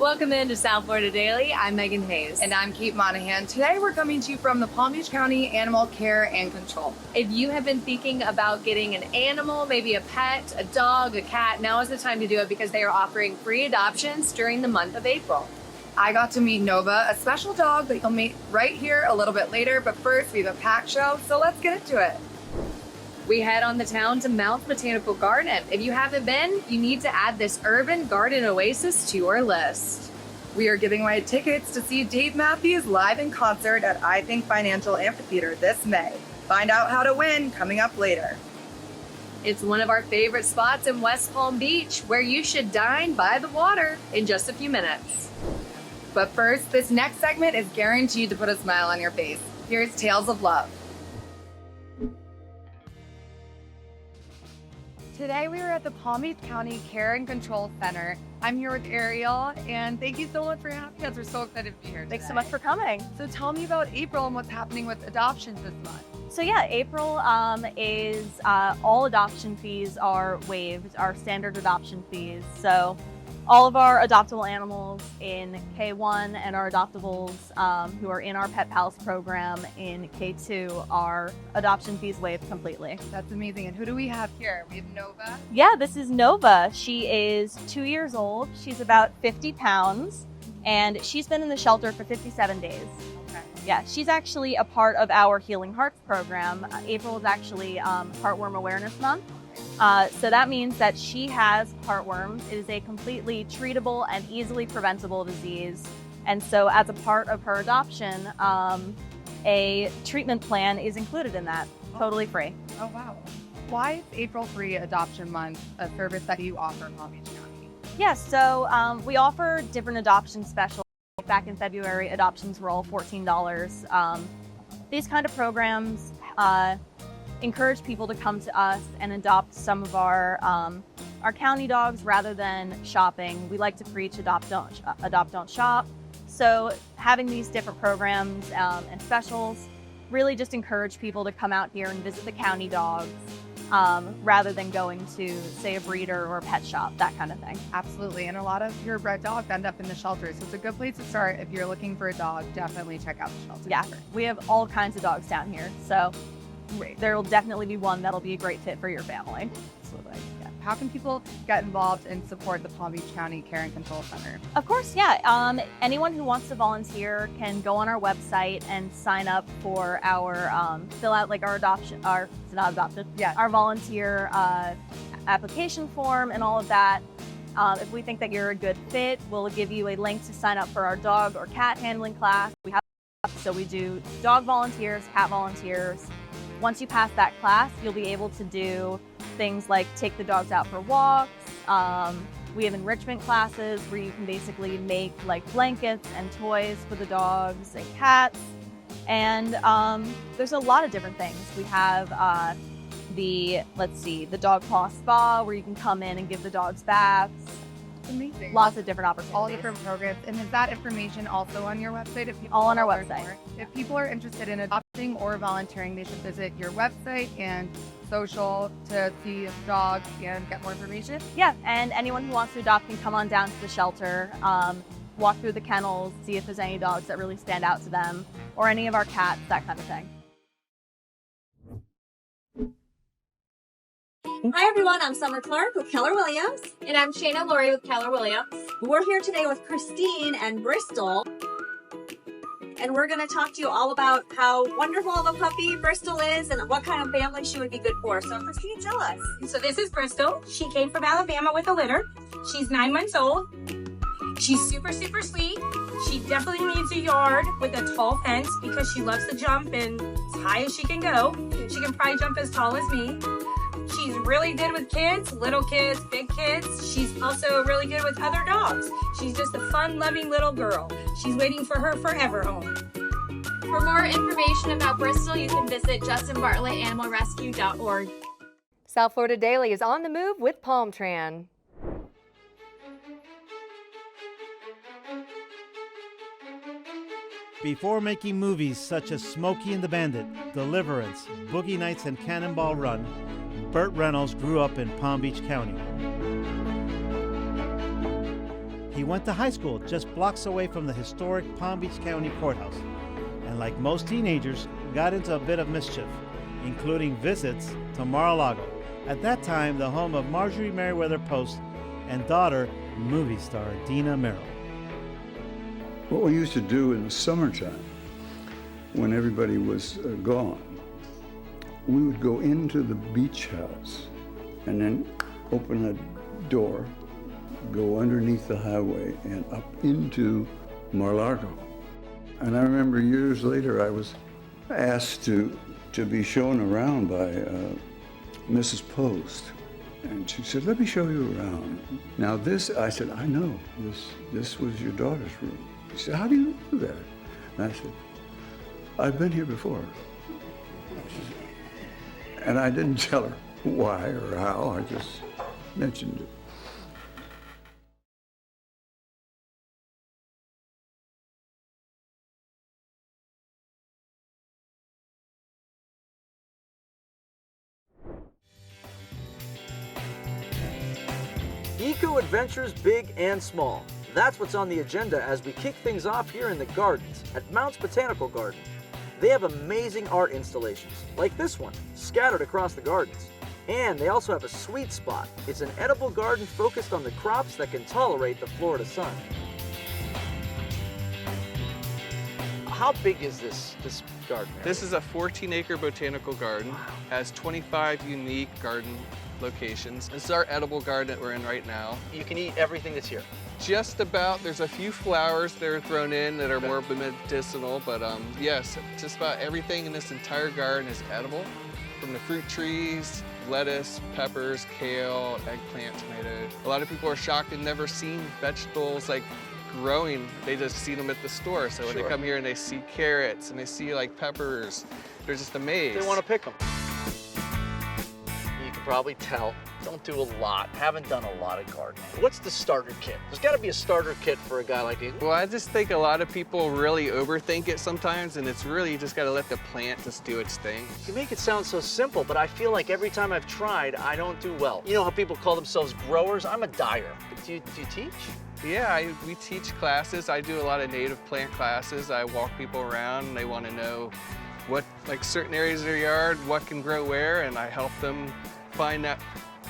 Welcome into South Florida Daily. I'm Megan Hayes. And I'm Kate Monahan. Today we're coming to you from the Palm Beach County Animal Care and Control. If you have been thinking about getting an animal, maybe a pet, a dog, a cat, now is the time to do it because they are offering free adoptions during the month of April. I got to meet Nova, a special dog that you'll meet right here a little bit later. But first, we have a pack show, so let's get into it. We head on the town to Mouth Botanical Garden. If you haven't been, you need to add this urban garden oasis to your list. We are giving away tickets to see Dave Matthews live in concert at I Think Financial Amphitheater this May. Find out how to win coming up later. It's one of our favorite spots in West Palm Beach where you should dine by the water in just a few minutes. But first, this next segment is guaranteed to put a smile on your face. Here's Tales of Love. Today we are at the Palm Beach County Care and Control Center. I'm here with Ariel, and thank you so much for having us. We're so excited to be here today. Thanks so much for coming. So tell me about April and what's happening with adoptions this month. So yeah, April is all adoption fees are waived, our standard adoption fees. So all of our adoptable animals in K1 and our adoptables who are in our Pet Palace program in K2 are adoption fees waived completely. That's amazing. And who do we have here? We have Nova. Yeah, this is Nova. She is 2 years old. She's about 50 pounds and she's been in the shelter for 57 days. Okay. Yeah, she's actually a part of our Healing Hearts program. April is actually Heartworm Awareness Month. So that means that she has heartworms. It is a completely treatable and easily preventable disease. And so as a part of her adoption, a treatment plan is included in that, totally free. Oh, wow. Why is April Free Adoption Month a service that you offer in Palm Beach County? Yeah, so we offer different adoption specials. Back in February, adoptions were all $14. These kind of programs encourage people to come to us and adopt some of our county dogs rather than shopping. We like to preach adopt, don't shop. So having these different programs and specials really just encourage people to come out here and visit the county dogs rather than going to, say, a breeder or a pet shop, that kind of thing. Absolutely. And a lot of your bred dogs end up in the shelters. So it's a good place to start. If you're looking for a dog, definitely check out the shelter. Yeah, we have all kinds of dogs down here. So there will definitely be one that'll be a great fit for your family. Absolutely. Yeah. How can people get involved and support the Palm Beach County Care and Control Center? Of course, yeah. Anyone who wants to volunteer can go on our website and sign up for our, fill out like our our volunteer application form and all of that. If we think that you're a good fit, we'll give you a link to sign up for our dog or cat handling class. We do dog volunteers, cat volunteers. Once you pass that class, you'll be able to do things like take the dogs out for walks. We have enrichment classes where you can basically make like blankets and toys for the dogs and cats. And there's a lot of different things. We have the dog paw spa where you can come in and give the dogs baths. Amazing. Lots of different opportunities. All different programs. And is that information also on your website? All on our website. If people are interested in adopting or volunteering, they should visit your website and social to see dogs and get more information? Yeah, and anyone who wants to adopt can come on down to the shelter, walk through the kennels, see if there's any dogs that really stand out to them, or any of our cats, that kind of thing. Hi everyone, I'm Summer Clark with Keller Williams. And I'm Shayna Laurie with Keller Williams. We're here today with Christine and Bristol. And we're going to talk to you all about how wonderful of a puppy Bristol is and what kind of family she would be good for. So Christine, tell us. So this is Bristol. She came from Alabama with a litter. She's 9 months old. She's super, super sweet. She definitely needs a yard with a tall fence because she loves to jump and as high as she can go. She can probably jump as tall as me. She's really good with kids, little kids, big kids. She's also really good with other dogs. She's just a fun-loving little girl. She's waiting for her forever home. For more information about Bristol, you can visit justinbartlettanimalrescue.org. South Florida Daily is on the move with Palm Tran. Before making movies such as Smokey and the Bandit, Deliverance, Boogie Nights, and Cannonball Run, Burt Reynolds grew up in Palm Beach County. He went to high school just blocks away from the historic Palm Beach County Courthouse, and like most teenagers, got into a bit of mischief, including visits to Mar-a-Lago, at that time the home of Marjorie Merriweather Post and daughter, movie star Dina Merrill. What we used to do in the summertime, when everybody was gone, we would go into the beach house and then open a door, go underneath the highway and up into Mar-a-Lago. And I remember years later I was asked to be shown around by Mrs. Post. And she said, "Let me show you around." Now this, I said, "I know, this was your daughter's room." She said, "How do you do that?" And I said, "I've been here before." And I didn't tell her why or how, I just mentioned it. Eco adventures big and small. That's what's on the agenda as we kick things off here in the gardens at Mounts Botanical Garden. They have amazing art installations, like this one, scattered across the gardens. And they also have a sweet spot. It's an edible garden focused on the crops that can tolerate the Florida sun. How big is this garden area? This is a 14-acre botanical garden. Has 25 unique garden locations. This is our edible garden that we're in right now. You can eat everything that's here. Just about. There's a few flowers that are thrown in that are more medicinal, but yes, just about everything in this entire garden is edible. From the fruit trees, lettuce, peppers, kale, eggplant, tomato. A lot of people are shocked and never seen vegetables like growing. They just see them at the store. So when they come here and they see carrots and they see like peppers, they're just amazed. They want to pick them. You can probably tell, don't do a lot, haven't done a lot of gardening. What's the starter kit? There's got to be a starter kit for a guy like you. Well, I just think a lot of people really overthink it sometimes, and it's really, you just got to let the plant just do its thing. You make it sound so simple, but I feel like every time I've tried, I don't do well. You know how people call themselves growers? I'm a dyer. Do you teach? Yeah, we teach classes. I do a lot of native plant classes. I walk people around and they want to know what, like certain areas of their yard, what can grow where, and I help them find that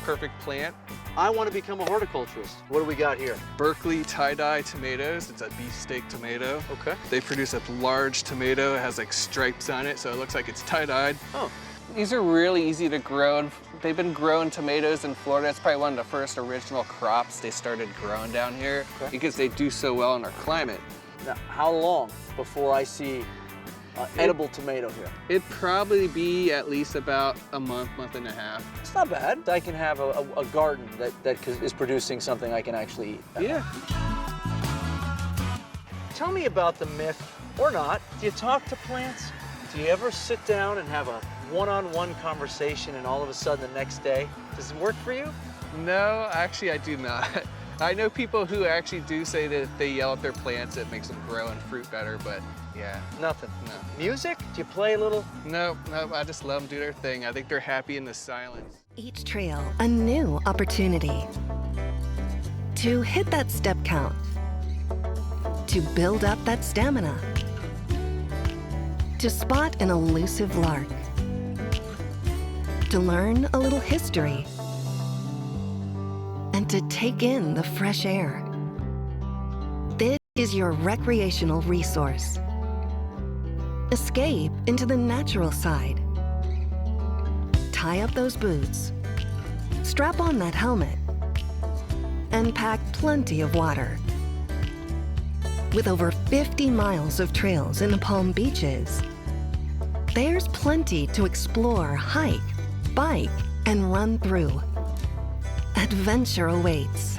perfect plant. I want to become a horticulturist. What do we got here? Berkeley tie-dye tomatoes. It's a beefsteak tomato. Okay. They produce a large tomato. It has like stripes on it, so it looks like it's tie-dyed. Oh. These are really easy to grow, and they've been growing tomatoes in Florida. It's probably one of the first original crops they started growing down here because they do so well in our climate. Now, how long before I see edible tomato here? It'd probably be at least about a month and a half. It's not bad. I can have a garden that is producing something I can actually eat. Yeah. Tell me about the myth, or not. Do you talk to plants? Do you ever sit down and have a one-on-one conversation and all of a sudden the next day, does it work for you? No, actually I do not. I know people who actually do say that if they yell at their plants, it makes them grow and fruit better, but yeah. Nothing? No. Music? Do you play a little? No, I just let them do their thing. I think they're happy in the silence. Each trail, a new opportunity to hit that step count, to build up that stamina, to spot an elusive lark, to learn a little history, and to take in the fresh air. This is your recreational resource. Escape into the natural side. Tie up those boots, strap on that helmet, and pack plenty of water. With over 50 miles of trails in the Palm Beaches, there's plenty to explore, hike, bike, and run through. Adventure awaits.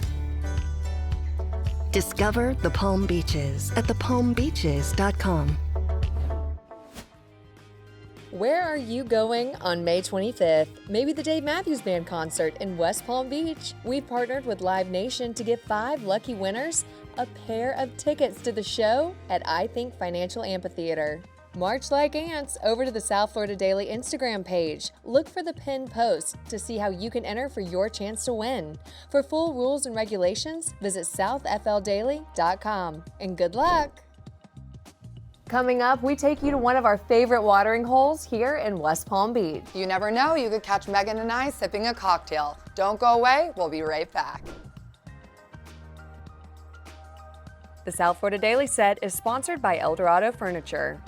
Discover the Palm Beaches at thepalmbeaches.com. Where are you going on May 25th? Maybe the Dave Matthews Band concert in West Palm Beach. We've partnered with Live Nation to give 5 lucky winners a pair of tickets to the show at I Think Financial Amphitheater. March like ants over to the South Florida Daily Instagram page. Look for the pinned post to see how you can enter for your chance to win. For full rules and regulations, visit southfldaily.com. And good luck! Coming up, we take you to one of our favorite watering holes here in West Palm Beach. You never know, you could catch Megan and I sipping a cocktail. Don't go away, we'll be right back. The South Florida Daily set is sponsored by Eldorado Furniture.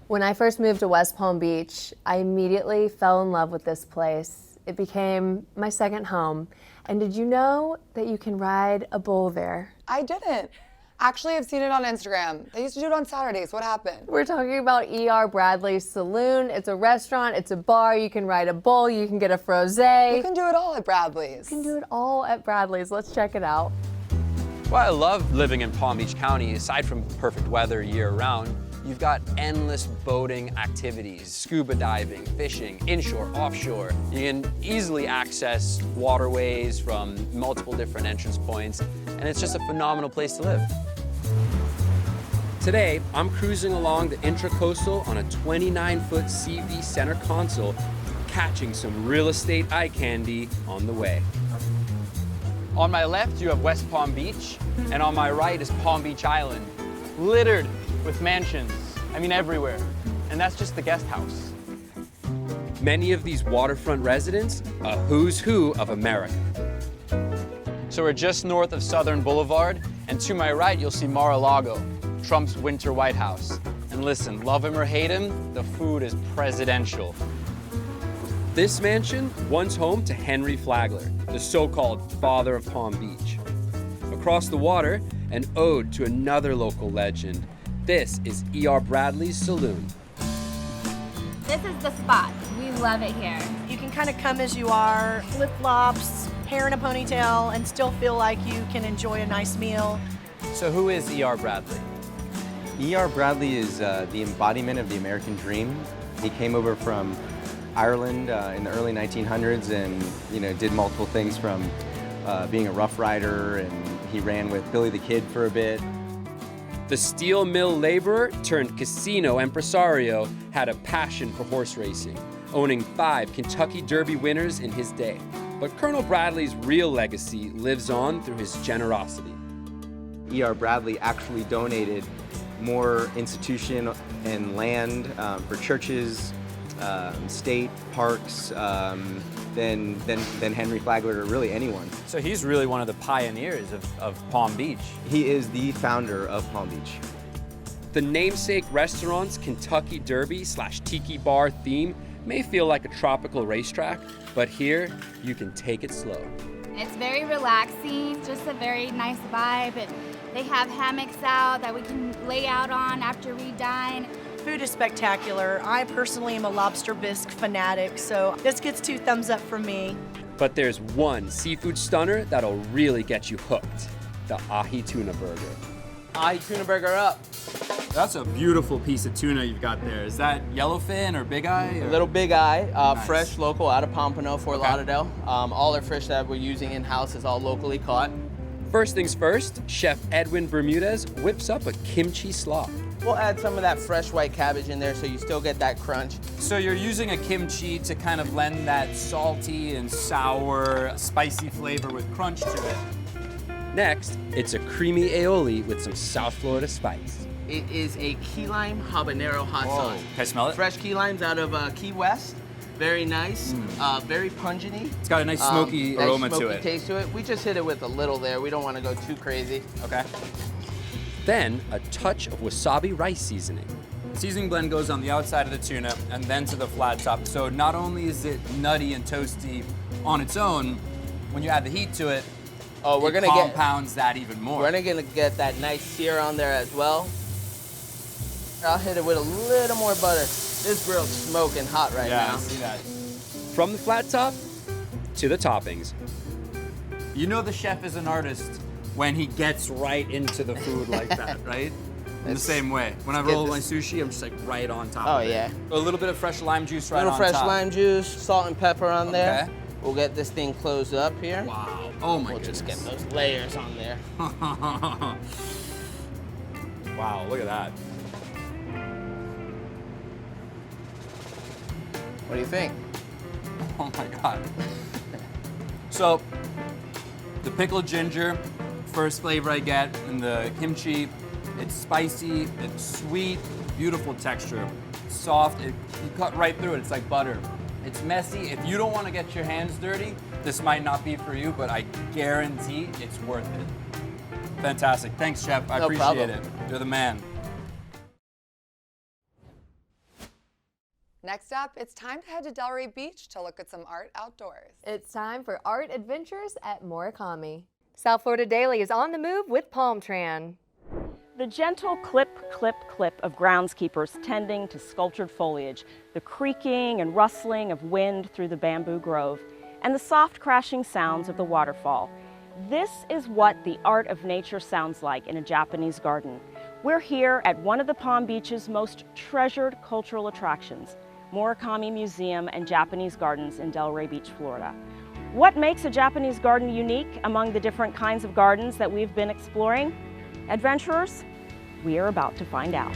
When I first moved to West Palm Beach, I immediately fell in love with this place. It became my second home. And did you know that you can ride a bull there? I didn't. Actually, I've seen it on Instagram. They used to do it on Saturdays. What happened? We're talking about E.R. Bradley's Saloon. It's a restaurant, it's a bar, you can ride a bull, you can get a frosé. You can do it all at Bradley's. You can do it all at Bradley's. Let's check it out. Well, I love living in Palm Beach County. Aside from perfect weather year-round, you've got endless boating activities, scuba diving, fishing, inshore, offshore. You can easily access waterways from multiple different entrance points, and it's just a phenomenal place to live. Today, I'm cruising along the Intracoastal on a 29-foot CV center console, catching some real estate eye candy on the way. On my left, you have West Palm Beach, and on my right is Palm Beach Island, littered with mansions, I mean everywhere, and that's just the guest house. Many of these waterfront residents, a who's who of America. So we're just north of Southern Boulevard, and to my right you'll see Mar-a-Lago, Trump's winter White House. And listen, love him or hate him, the food is presidential. This mansion, once home to Henry Flagler, the so-called father of Palm Beach. Across the water, an ode to another local legend. This is E.R. Bradley's Saloon. This is the spot. We love it here. You can kind of come as you are, flip-flops, hair in a ponytail, and still feel like you can enjoy a nice meal. So who is E.R. Bradley? E.R. Bradley is the embodiment of the American dream. He came over from Ireland in the early 1900s and did multiple things from being a Rough Rider, and he ran with Billy the Kid for a bit. The steel mill laborer turned casino impresario had a passion for horse racing, owning 5 Kentucky Derby winners in his day. But Colonel Bradley's real legacy lives on through his generosity. E.R. Bradley actually donated more institution and land for churches, state parks than Henry Flagler or really anyone. So he's really one of the pioneers of Palm Beach. He is the founder of Palm Beach. The namesake restaurant's Kentucky Derby / Tiki Bar theme may feel like a tropical racetrack, but here you can take it slow. It's very relaxing, just a very nice vibe. And they have hammocks out that we can lay out on after we dine. Food is spectacular. I personally am a lobster bisque fanatic, so this gets 2 thumbs up from me. But there's one seafood stunner that'll really get you hooked, the ahi tuna burger. Ahi tuna burger up. That's a beautiful piece of tuna you've got there. Is that yellowfin or big eye? A little big eye, Nice. fresh, local, out of Pompano, Fort Lauderdale. All our fish that we're using in-house is all locally caught. First things first, Chef Edwin Bermudez whips up a kimchi slaw. We'll add some of that fresh white cabbage in there so you still get that crunch. So you're using a kimchi to kind of lend that salty and sour, spicy flavor with crunch to it. Next, it's a creamy aioli with some South Florida spice. It is a key lime habanero hot Whoa. sauce. Can I smell it? Fresh key limes out of Key West. Very nice, very pungenty. It's got a nice smoky aroma to it. Taste to it. We just hit it with a little there. We don't want to go too crazy. Okay. Then a touch of wasabi rice seasoning. Seasoning blend goes on the outside of the tuna and then to the flat top. So not only is it nutty and toasty on its own, when you add the heat to it, it compounds that even more. We're gonna get that nice sear on there as well. I'll hit it with a little more butter. This grill's smoking hot right now. Yeah, I see that. From the flat top to the toppings. You know the chef is an artist when he gets right into the food like that, right? In the same way. When I roll my sushi, I'm just like right on top of it. Oh, yeah. A little bit of fresh lime juice right on top. A little fresh lime juice, salt and pepper on there. Okay. We'll get this thing closed up here. Wow. Oh my We'll goodness. just get those layers on there. Wow, look at that. What do you think? Oh my God. So, the pickled ginger, first flavor I get, and the kimchi, it's spicy, it's sweet, beautiful texture, soft, you cut right through it, it's like butter. It's messy. If you don't want to get your hands dirty, this might not be for you, but I guarantee it's worth it. Fantastic. Thanks, Chef. I appreciate it. You're the man. Next up, it's time to head to Delray Beach to look at some art outdoors. It's time for art adventures at Murakami. South Florida Daily is on the move with Palm Tran. The gentle clip, clip, clip of groundskeepers tending to sculptured foliage, the creaking and rustling of wind through the bamboo grove, and the soft crashing sounds of the waterfall. This is what the art of nature sounds like in a Japanese garden. We're here at one of the Palm Beach's most treasured cultural attractions, Murakami Museum and Japanese Gardens in Delray Beach, Florida. What makes a Japanese garden unique among the different kinds of gardens that we've been exploring? Adventurers, we are about to find out.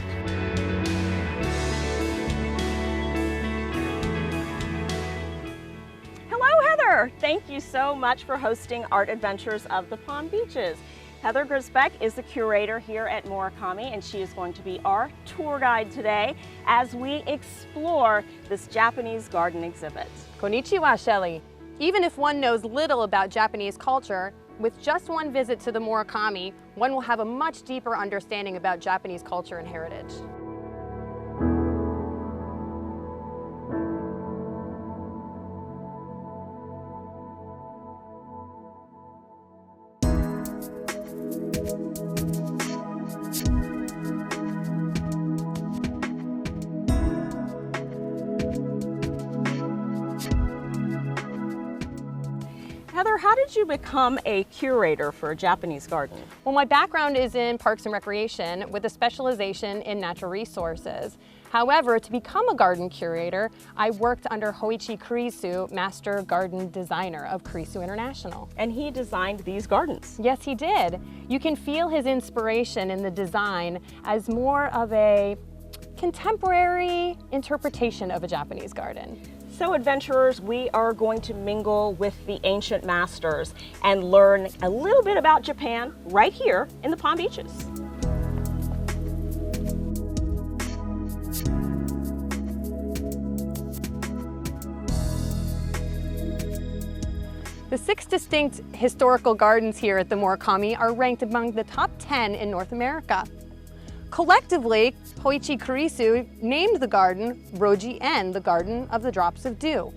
Hello, Heather. Thank you so much for hosting Art Adventures of the Palm Beaches. Heather Grisbeck is the curator here at Murakami, and she is going to be our tour guide today as we explore this Japanese garden exhibit. Konnichiwa, Shelley. Even if one knows little about Japanese culture, with just one visit to the Murakami, one will have a much deeper understanding about Japanese culture and heritage. Heather, how did you become a curator for a Japanese garden? Well, my background is in parks and recreation with a specialization in natural resources. However, to become a garden curator, I worked under Hoichi Kurisu, Master Garden Designer of Kurisu International. And he designed these gardens? Yes, he did. You can feel his inspiration in the design as more of a contemporary interpretation of a Japanese garden. So adventurers, we are going to mingle with the ancient masters and learn a little bit about Japan right here in the Palm Beaches. The 6 distinct historical gardens here at the Murakami are ranked among the top 10 in North America. Collectively, Hoichi Kurisu named the garden Roji-en, the Garden of the Drops of Dew.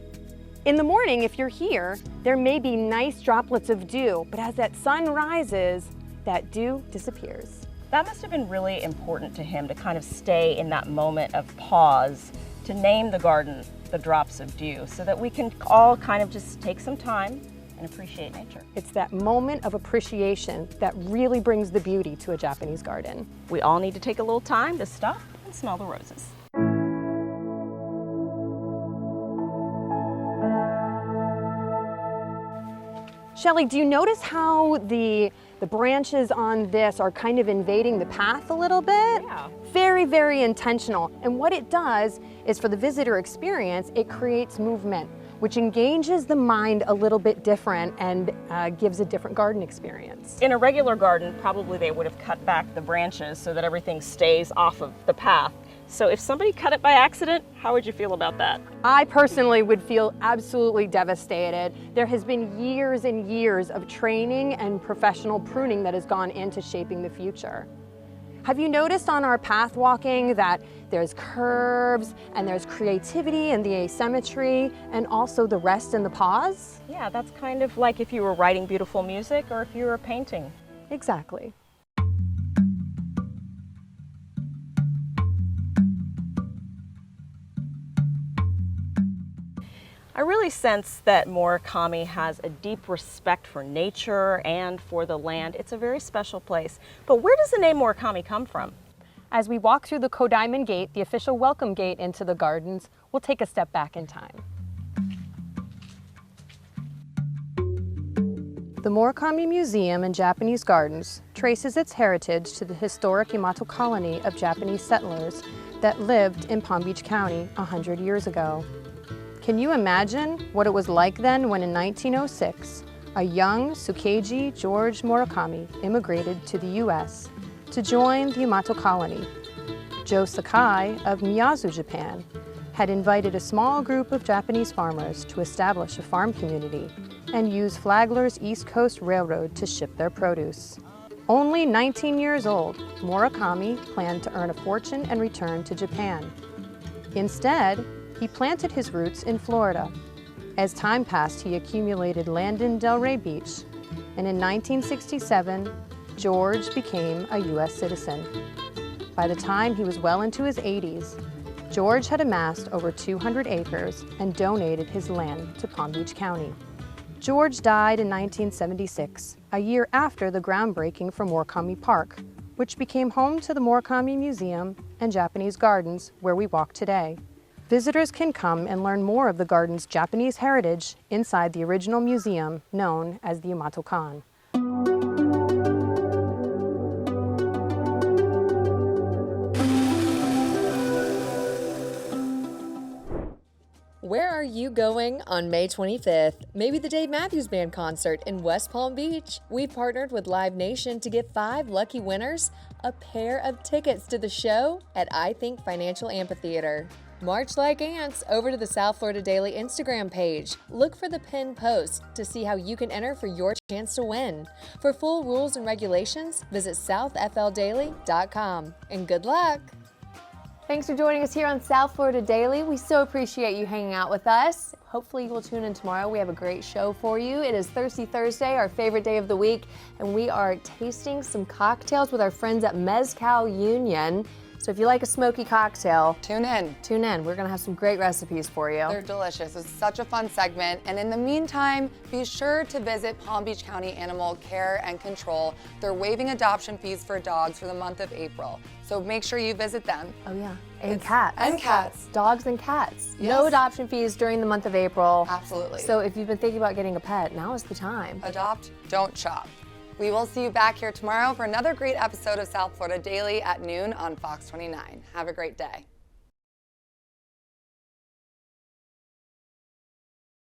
In the morning, if you're here, there may be nice droplets of dew, but as that sun rises, that dew disappears. That must have been really important to him to kind of stay in that moment of pause, to name the garden the Drops of Dew, so that we can all kind of just take some time and appreciate nature. It's that moment of appreciation that really brings the beauty to a Japanese garden. We all need to take a little time to stop and smell the roses. Shelley, do you notice how the branches on this are kind of invading the path a little bit? Yeah. Very, very intentional. And what it does is, for the visitor experience, it creates movement, which engages the mind a little bit different and gives a different garden experience. In a regular garden, probably they would have cut back the branches so that everything stays off of the path. So if somebody cut it by accident, how would you feel about that? I personally would feel absolutely devastated. There has been years and years of training and professional pruning that has gone into shaping the future. Have you noticed on our path walking that there's curves and there's creativity and the asymmetry and also the rest and the pause? Yeah, that's kind of like if you were writing beautiful music or if you were painting. Exactly. I really sense that Murakami has a deep respect for nature and for the land. It's a very special place. But where does the name Murakami come from? As we walk through the Kodaiman Gate, the official welcome gate into the gardens, we'll take a step back in time. The Murakami Museum and Japanese Gardens traces its heritage to the historic Yamato colony of Japanese settlers that lived in Palm Beach County 100 years ago. Can you imagine what it was like then when in 1906, a young Tsukeiji George Murakami immigrated to the U.S. to join the Yamato colony? Joe Sakai of Miyazu, Japan, had invited a small group of Japanese farmers to establish a farm community and use Flagler's East Coast Railroad to ship their produce. Only 19 years old, Murakami planned to earn a fortune and return to Japan. Instead, he planted his roots in Florida. As time passed, he accumulated land in Delray Beach, and in 1967, George became a U.S. citizen. By the time he was well into his 80s, George had amassed over 200 acres and donated his land to Palm Beach County. George died in 1976, a year after the groundbreaking for Murakami Park, which became home to the Murakami Museum and Japanese Gardens, where we walk today. Visitors can come and learn more of the garden's Japanese heritage inside the original museum known as the Yamato-kan. Where are you going on May 25th? Maybe the Dave Matthews Band concert in West Palm Beach. We've partnered with Live Nation to give 5 lucky winners a pair of tickets to the show at I Think Financial Amphitheater. March like ants over to the South Florida Daily Instagram page. Look for the pinned post to see how you can enter for your chance to win. For full rules and regulations, visit southfldaily.com. And good luck! Thanks for joining us here on South Florida Daily. We so appreciate you hanging out with us. Hopefully you will tune in tomorrow. We have a great show for you. It is Thirsty Thursday, our favorite day of the week, and we are tasting some cocktails with our friends at Mezcal Union. So if you like a smoky cocktail, tune in. Tune in. We're going to have some great recipes for you. They're delicious. It's such a fun segment. And in the meantime, be sure to visit Palm Beach County Animal Care and Control. They're waiving adoption fees for dogs for the month of April. So make sure you visit them. Oh yeah, and cats. And cats. Dogs and cats. Yes. No adoption fees during the month of April. Absolutely. So if you've been thinking about getting a pet, now is the time. Adopt, don't shop. We will see you back here tomorrow for another great episode of South Florida Daily at noon on Fox 29. Have a great day.